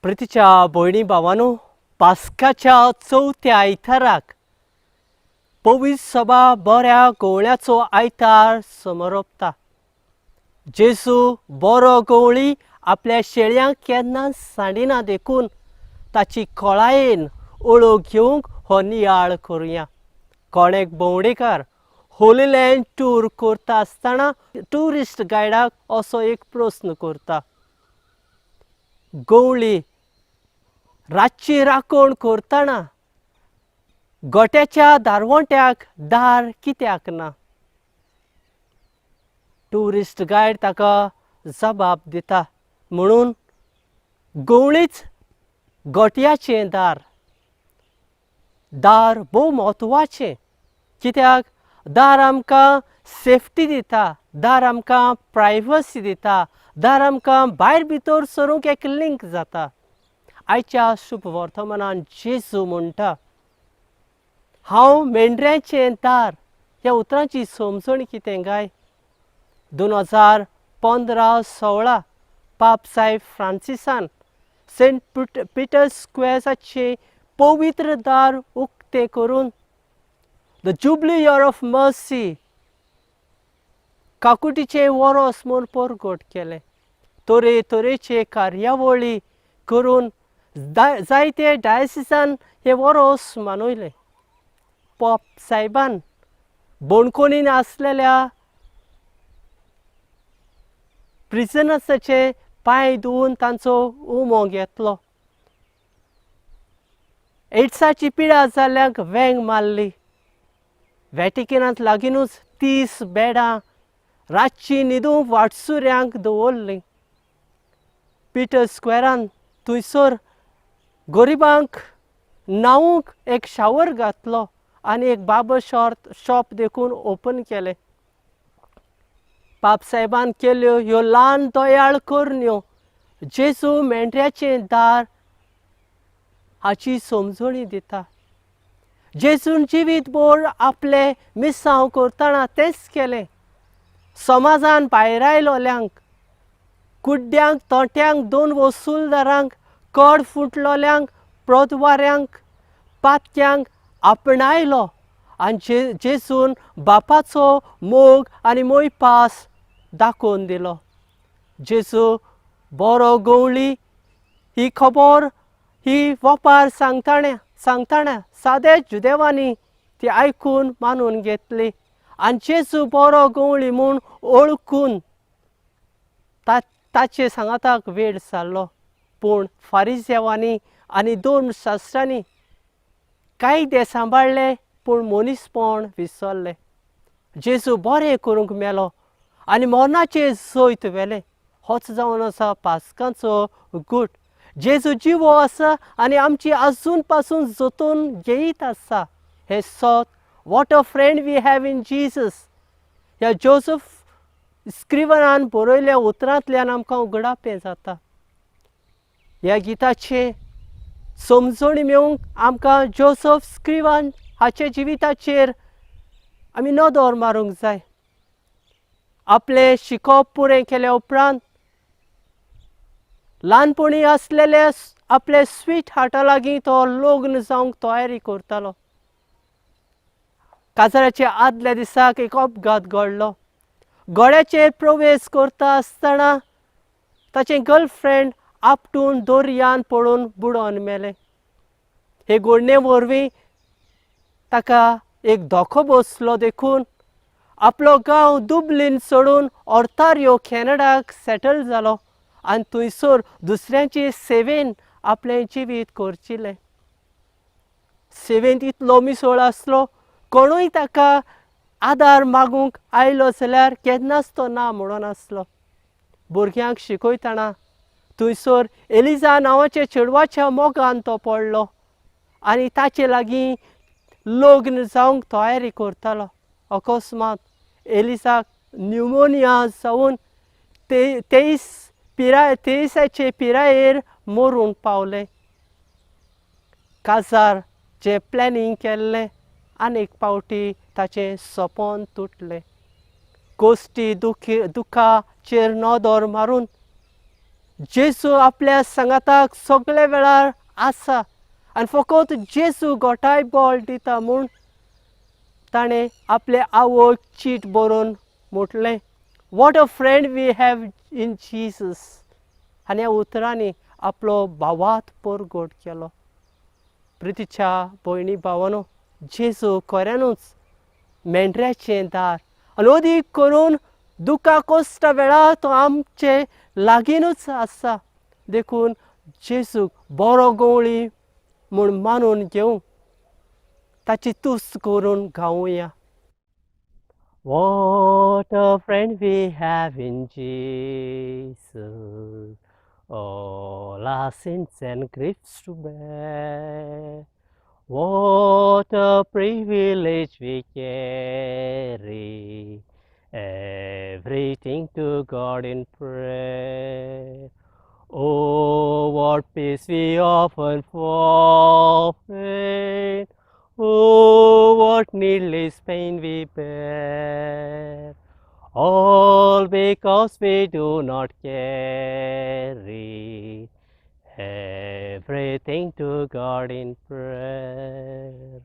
प्रितीच्या भयणी भावांनो, पास्काच्या चवथ्या आयताराक पवित्र सभा बऱ्या गवळ्याचो आयतार समोर ओंपता. जेजू बरो गवळी आपल्या शेळयांक केन्ना सांडिना देखून ताची खोळायेन ओळख घेवंक हो नियाळ करुया. कोणेक भोंवडेकार होली लँड टूर करता आसतना ट्युरिस्ट गायडाक असो एक प्रस्न करता. गवळी रातची राखण करतना गोट्याच्या दारवंट्याक दार कित्याक ना? ट्युरिस्ट गायड ताका जबाब दिता, म्हणून गवळीच गोट्याचें दार. दार भोव म्हत्वाचें, कित्याक दार आमकां सेफ्टी दिता, दार आमकां प्रायवसी दिता, दार आमकां भायर भितर सरूंक एक लिंक जाता. आयच्या शुभ वर्तमानान जेजू म्हणटा, हांव मेंढऱ्याचें दार. ह्या उतरांची समजण कितें काय? 2015-16 पाप सायब फ्रांसिसान सेंट पिटर्स स्क्वेअराचें पवित्र दार उक्तें करून the jubilee year of mercy काकुटीचें वरोस म्हूण परगट केलें. तरेतरेचे कार्यावळी करून जायते डायसिसान हे वरोस मनयलें. पाप सायबान बोणकोणीन आसलेल्या प्रिजनर्साचे पांय धुवन तांचो उमो घेतलो. एड्साची पिडा जाल्ल्यांक वेंग मारली. व्हॅटिकनांत लागींनूच 30 बेडां रातची न्हिदूंक वाटसुऱ्यांक दवरलीं. पिटर्स स्क्वेअरान थंयसर गरिबांक न्हावूंक एक शावर घातलो आनी एक बार्बर शॉप देखून ओपन केलें. पाप सायबान केल्यो ह्यो ल्हान दयाळ करण्यो जेजू मेंढऱ्याचें दार हाची समजणी दिता. जेजून जिवीतभर आपले मिसांव करतना तेंच केलें. समाजान भायर आयलोल्यांक, कुड्ड्यांक तोट्यांक, दोन वसूलदारांक, कड फुटलोल्यांक, प्रौदवाऱ्यांक, पातक्यांक आपणायलो आनी जेजून बापाचो मोग आनी मोयपास दाखोवन दिलो. जेजू बरो गवळी ही खबर ही वोपार सांगताना सादे जुदेवांनी ती आयकून मानून घेतली आनी जेजू बरो गवळी म्हूण ओळखून ताचे सांगाताक वेळ जाल्लो. पूण फारिसेवांनी आनी दोन शास्त्रांनी कायदे सांबाळले पूण मनीसपण विसरले. जेजू बरें करूंक मेलो आनी मरणाचें जैत व्हेलें. होच जावन आसा पास्कांचो गूट. जेजू जिवो आसा आनी आमची आजून पासून जतून घेयत आसा. हे सत what a friend we have in Jesus ह्या जोसेफ स्क्रिवनान बरयल्या उतरांतल्यान आमकां उगडापें जाता. ह्या गिताचे समजणी मेळूंक आमकां जोसेफ स्क्रिवन हाचे जिविताचेर आमी नदर मारूंक जाय. आपलें शिकप पुरें केल्या उपरांत ल्हानपणी आसलेले आपले स्वीट हार्टा लागीं तो लग्न जावंक तयारी करतालो. काजराच्या आदल्या दिसाक एक अपघात घडलो. गड्याचेर प्रवेश करता आसतना ताचें गर्लफ्रेंड आपटून दर्यान पडून बुडोवन मेलें. हे घडणे वरवीं ताका एक धोको बसलो देखून आपलो गांव दुबलीन सोडून ऑंटारियो कॅनडाक सेटल जालो आनी थंयसर दुसऱ्यांचे सेवेन आपलें जिवीत करचिलें. सेवेंत इतलो मिसळ आसलो, कोणूय ताका आदार मागूंक आयलो जाल्यार केन्नाच तो ना म्हणून आसलो. भुरग्यांक शिकयतना थंयसर एलिजा नांवाच्या चेडवाच्या मोगान तो पडलो आनी ताचे लागीं लग्न जावंक तयारी करतालो. अकस्मात एलिजाक न्युमोनिया जावन 23 पिरायेर मरून पावलें. काजार जें प्लॅनिंग केल्लें आनीक पावटी ताचें सोपोन तुटलें. गोश्टी दुखाचेर नदर मारून जेजू आपल्या संगाताक सगळे वेळार आसा आनी फकत जेजू गोठाय बळ दिता म्हूण ताणें आपले आवयक चीट बरोवन म्हटलें, what a friend we have in Jesus. आनी ह्या उतरांनी आपलो भावात परगट केलो. प्रितीच्या भयणी भावानो, जेजू खऱ्यानूच मेंढऱ्याचें दार आनी अदीक करून दुखा कश्टा वेळार तो आमचे लागींनूच आसा. देखून जेजूक बरो गवळी म्हूण मानून घेवंक ताची तुस्त करून गावुया. What a friend we have in Jesus, all our sins and griefs to bear. What a privilege we carry, everything to God in prayer. Oh, what peace we often forfeit. Oh, what needless pain we bear. All because we do not carry everything to God in prayer.